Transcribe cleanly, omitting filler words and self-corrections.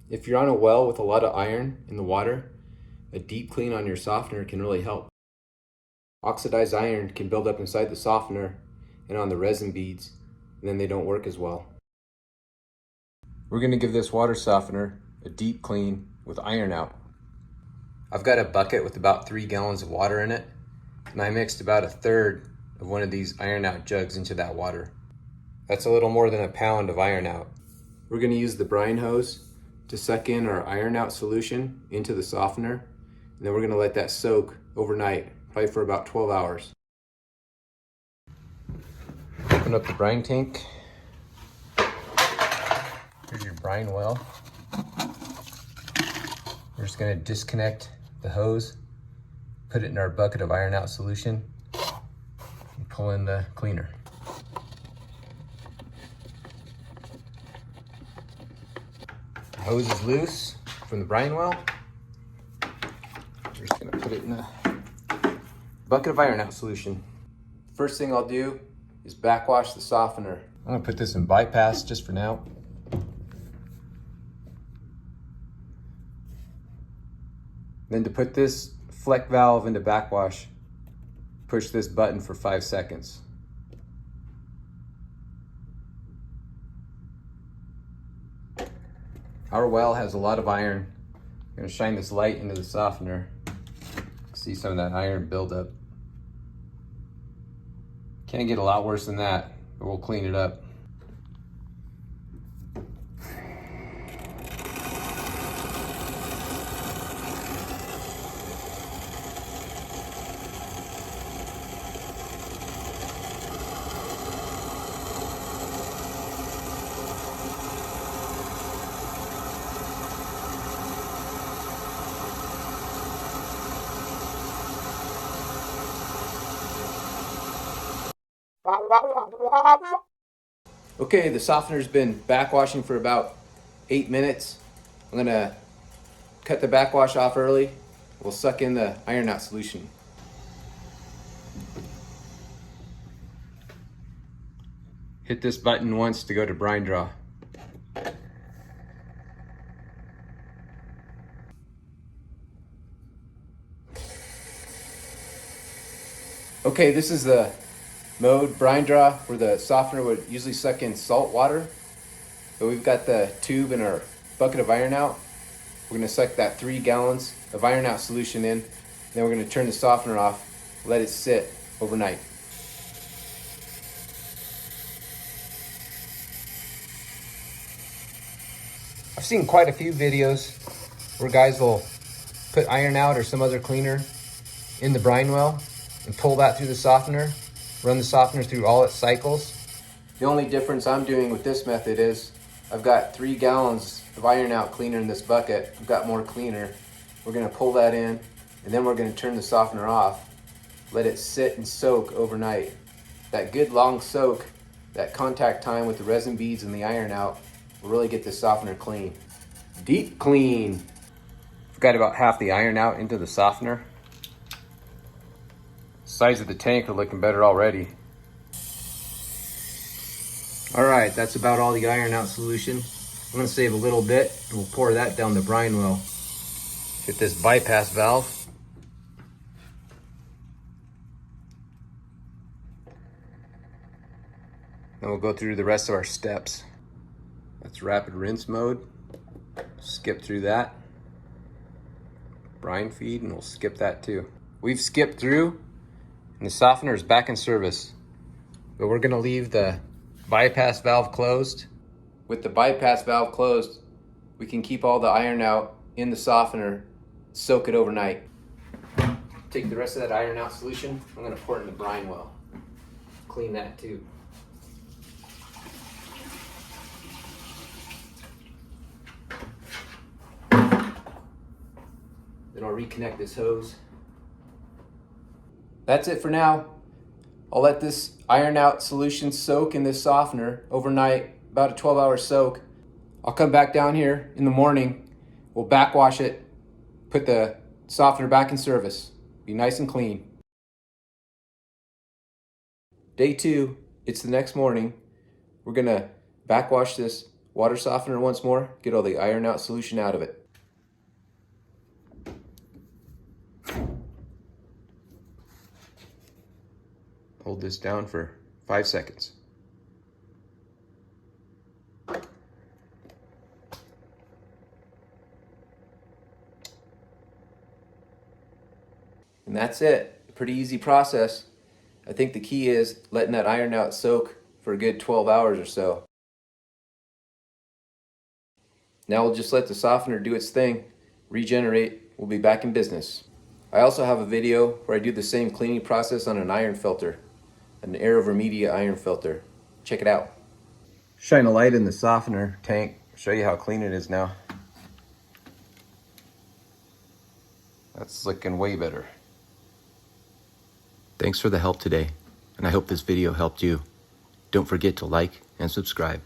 If you're on a well with a lot of iron in the water, a deep clean on your softener can really help. Oxidized iron can build up inside the softener and on the resin beads, and then they don't work as well. We're going to give this water softener a deep clean with iron out. I've got a bucket with about 3 gallons of water in it, and I mixed about 1/3 of one of these iron out jugs into that water. That's a little more than a pound of iron out. We're going to use the brine hose to suck in our iron out solution into the softener, and then we're going to let that soak overnight, probably for about 12 hours. Open up the brine tank. Here's your brine well. We're just going to disconnect the hose, put it in our bucket of iron out solution, and pull in the cleaner. The hose is loose from the brine well. We're just going to put it in a bucket of iron out solution. First thing I'll do is backwash the softener. I'm going to put this in bypass just for now. Then to put this fleck valve into backwash, push this button for 5 seconds. Our well has a lot of iron. I'm going to shine this light into the softener. See some of that iron buildup. Can't get a lot worse than that, but we'll clean it up. Okay, the softener's been backwashing for about 8 minutes. I'm gonna cut the backwash off early. We'll suck in the iron out solution. Hit this button once to go to brine draw. Okay, this is the mode brine draw where the softener would usually suck in salt water, but we've got the tube in our bucket of iron out. We're going to suck that 3 gallons of iron out solution in, then we're going to turn the softener off, let it sit overnight. I've seen quite a few videos where guys will put iron out or some other cleaner in the brine well and pull that through the softener, run the softener through all its cycles. The only difference I'm doing with this method is I've got 3 gallons of iron out cleaner in this bucket. I've got more cleaner. We're gonna pull that in, and then we're gonna turn the softener off, let it sit and soak overnight. That good long soak, that contact time with the resin beads and the iron out will really get this softener clean. Deep clean. I've got about half the iron out into the softener. Size of the tank are looking better already. All right, that's about all the iron out solution. I'm gonna save a little bit and we'll pour that down the brine well. Hit this bypass valve. Then we'll go through the rest of our steps. That's rapid rinse mode. Skip through that. Brine feed, and we'll skip that too. We've skipped through, and the softener is back in service. But we're gonna leave the bypass valve closed. With the bypass valve closed, we can keep all the iron out in the softener, soak it overnight. Take the rest of that iron out solution, I'm gonna pour it in the brine well. Clean that too. Then I'll reconnect this hose. That's it for now. I'll let this iron out solution soak in this softener overnight, about a 12-hour soak. I'll come back down here in the morning. We'll backwash it, put the softener back in service. Be nice and clean. Day 2, it's the next morning. We're gonna backwash this Water softener once more, get all the iron out solution out of it. Hold this down for 5 seconds. And that's it. Pretty easy process. I think the key is letting that iron out soak for a good 12 hours or so. Now we'll just let the softener do its thing, regenerate, we'll be back in business. I also have a video where I do the same cleaning process on an iron filter, an air over media iron filter. Check it out. Shine a light in the softener tank, show you how clean it is now. That's looking way better. Thanks for the help today, and I hope this video helped you. Don't forget to like and subscribe.